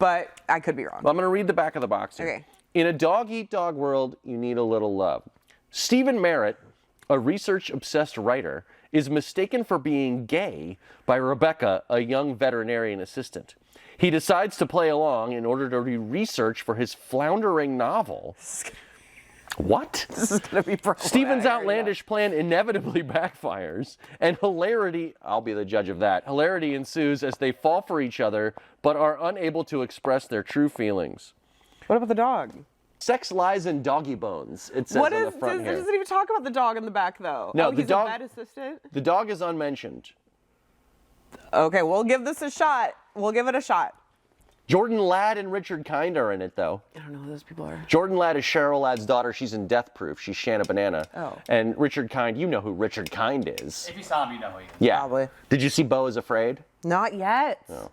but I could be wrong. Well, I'm going to read the back of the box here. Okay. In a dog-eat-dog world, you need a little love. Stephen Merritt, a research-obsessed writer, is mistaken for being gay by Rebecca, a young veterinarian assistant. He decides to play along in order to do research for his floundering novel. What? This is going to be problematic. Stephen's outlandish plan inevitably backfires, and hilarity, I'll be the judge of that, hilarity ensues as they fall for each other, but are unable to express their true feelings. What about the dog? Sex lies in doggy bones, it says on the front here. It doesn't even talk about the dog in the back, though. No, oh, the he's dog, a vet assistant? The dog is unmentioned. Okay, we'll give this a shot. We'll give it a shot. Jordan Ladd and Richard Kind are in it, though. I don't know who those people are. Jordan Ladd is Cheryl Ladd's daughter. She's in Death Proof. She's Shanna Banana. Oh. And Richard Kind, you know who Richard Kind is. If you saw him, you know who he is. Yeah. Probably. Did you see Beau is Afraid? Not yet. No.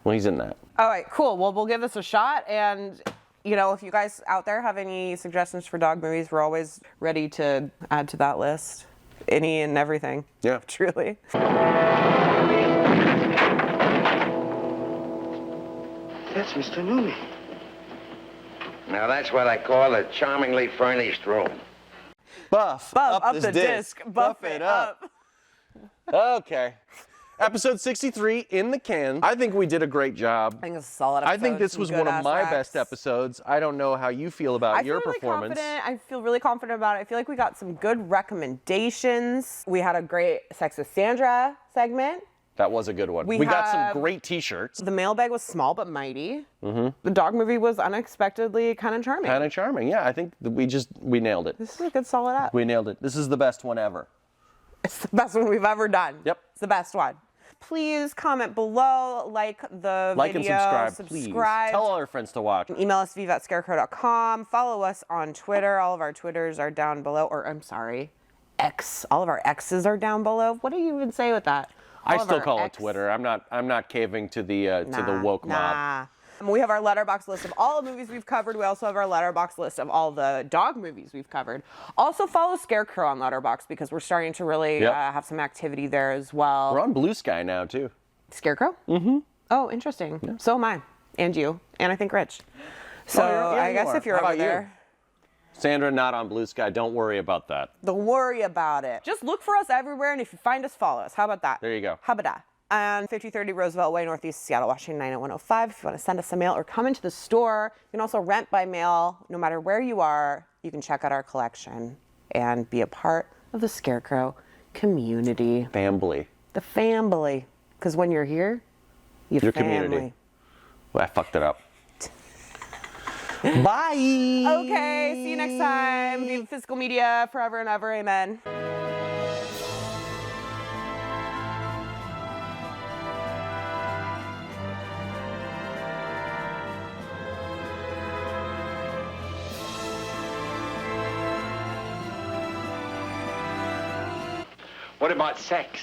Well, he's in that. All right, cool. Well, we'll give this a shot. And, you know, if you guys out there have any suggestions for dog movies, we're always ready to add to that list. Any and everything. Yeah. Truly. That's Mr. Newman. Now that's what I call a charmingly furnished room. Buff up this the disc. Buff it up. Okay. Episode 63 in the can. I think we did a great job. I think it's a solid episode. I think this was one of my best episodes. I don't know how you feel about your performance. I feel really confident about it. I feel like we got some good recommendations. We had a great Sex with Sandra segment. That was a good one. We got some great t-shirts. The mailbag was small but mighty. Mm-hmm. The dog movie was unexpectedly kind of charming. Kind of charming, yeah. I think we nailed it. This is a good solid app. We nailed it. This is the best one ever. It's the best one we've ever done. Yep. It's the best one. Please comment below, like the video, and subscribe, please. Tell all your friends to watch. Email us, viva@scarecrow.com. Follow us on Twitter. All of our Twitters are down below. Or, I'm sorry, X. All of our X's are down below. What do you even say with that? I still call it Twitter. I'm not caving to the woke mob. We have our letterbox list of all the movies we've covered. We also have our letterbox list of all the dog movies we've covered. Also follow Scarecrow on Letterboxd because we're starting to really have some activity there as well. We're on Blue Sky now too. Scarecrow? Mm-hmm. Oh, interesting. Yeah. So am I, and you, and I think Rich. So I guess if you're over there. Sandra, not on Blue Sky. Don't worry about that. Don't worry about it. Just look for us everywhere, and if you find us, follow us. How about that? There you go. How about that? on 5030 Roosevelt Way, Northeast Seattle, Washington 90105. If you want to send us a mail or come into the store, you can also rent by mail. No matter where you are, you can check out our collection and be a part of the Scarecrow community. Family. The family. Because when you're here, Your family. community. Well, I fucked it up. Bye. Okay, see you next time. Viva Physical Media forever and ever. Amen. What about sex?